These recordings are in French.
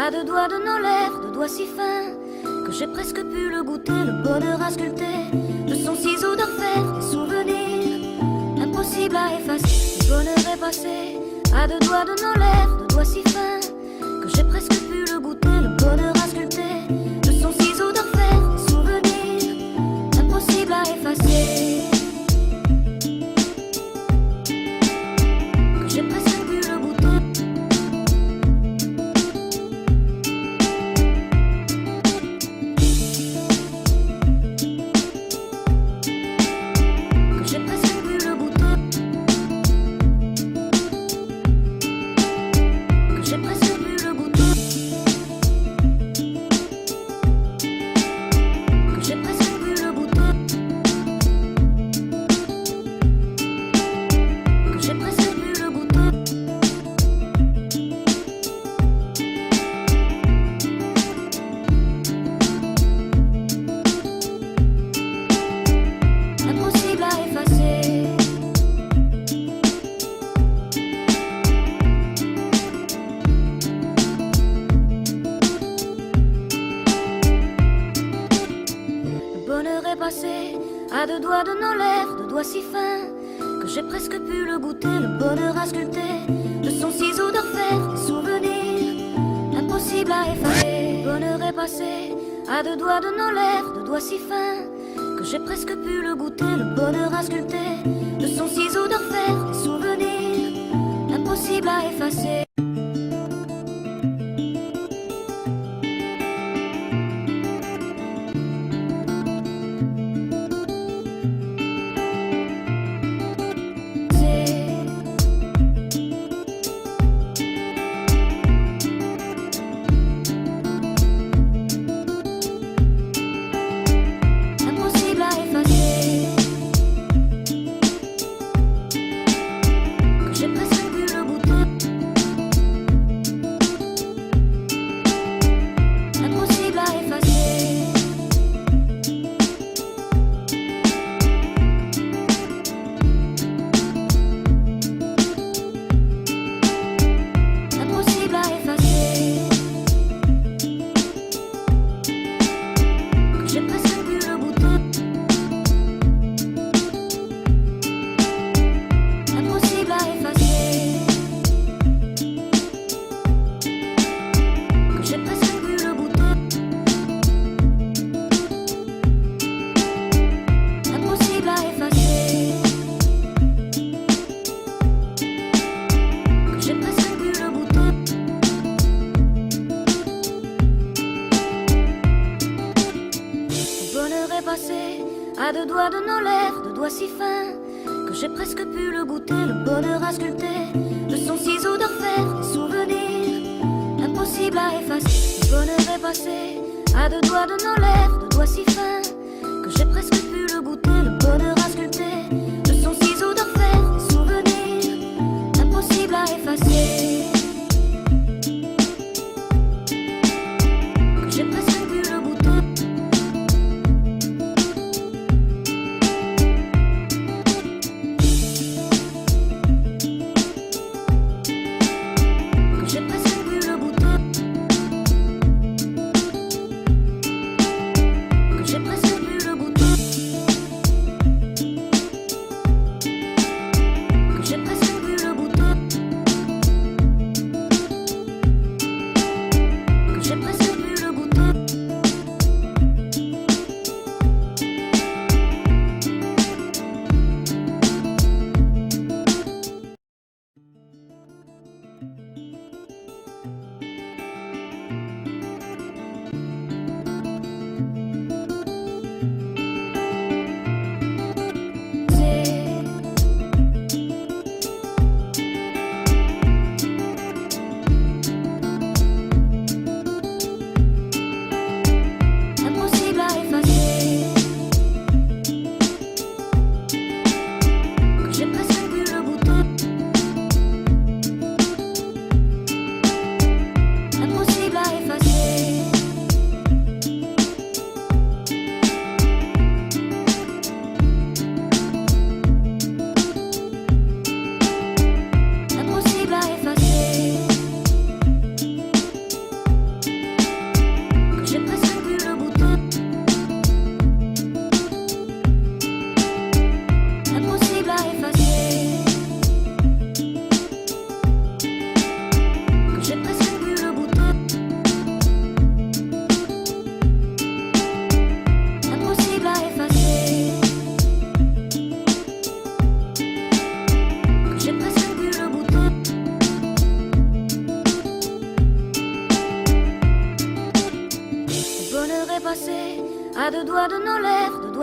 à deux doigts de nos lèvres, deux doigts si fins que j'ai presque pu le goûter, le bonheur à sculpter de son ciseau d'enfer, des souvenirs impossibles à effacer. Le bonheur est passé à deux doigts de nos lèvres, deux doigts si fins que j'ai presque pu le goûter, le bonheur à sculpter de son ciseau d'enfer, des souvenirs impossibles à effacer. Que j'ai presque pu le goûter. À deux doigts de nos lèvres, deux doigts si fins que j'ai presque pu le goûter, le bonheur à sculpter de son ciseau d'enfer, des souvenirs impossibles à effacer. Le bonheur est passé à deux doigts de nos lèvres, deux doigts si fins que j'ai presque pu le goûter, le bonheur à sculpter de son ciseau d'enfer, des souvenirs impossibles à effacer. À deux doigts de nos lèvres, deux doigts si fins que j'ai presque pu le goûter, le bonheur à sculpter de son ciseau d'enfer, des souvenirs impossibles à effacer. Le bonheur est passé à deux doigts de nos lèvres, deux doigts si fins que j'ai presque pu le goûter, le bonheur à sculpter de son ciseau d'enfer, des souvenirs impossibles à effacer. Que j'ai presque pu le goûter. J'ai presque pu le goûter.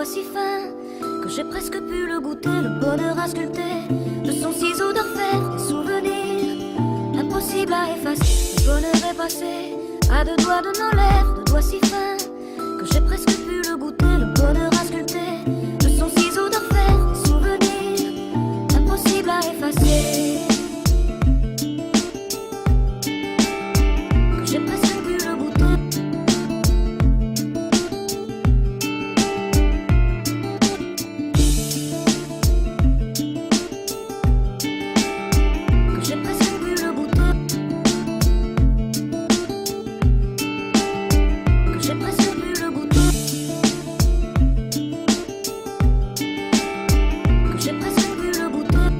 doigts si fins que j'ai presque pu le goûter, le bonheur à sculpter de son ciseau d'orfèvre, des souvenirs impossibles à effacer. Le bonheur est passé à deux doigts de nos lèvres, deux doigts si fins que j'ai presque pu le goûter, le bonheur à sculpter de son ciseau d'orfèvre, des souvenirs impossibles à effacer. Que j'ai presque pu le goûter. Que j'ai presque pu le goûter. Que j'ai presque pu le goûter. Que j'ai presque pu le goûter.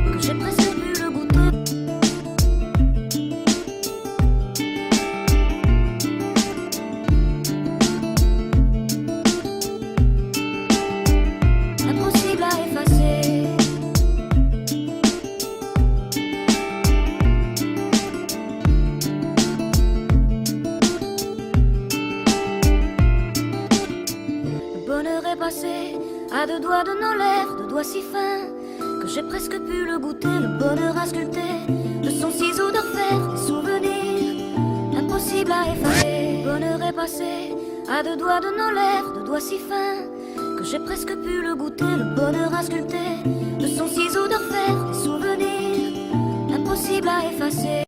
Que j'ai presque pu le goûter. Impossible à effacer. Le bonheur est passé à deux doigts de nos lèvres, deux doigts si fins que j'ai presque pu le goûter, le bonheur à sculpter de son ciseau d'orfèvre, des souvenirs impossibles à effacer. Le bonheur est passé à deux doigts de nos lèvres, deux doigts si fins que j'ai presque pu le goûter, le bonheur à sculpter de son ciseau d'orfèvre, des souvenirs impossibles à effacer.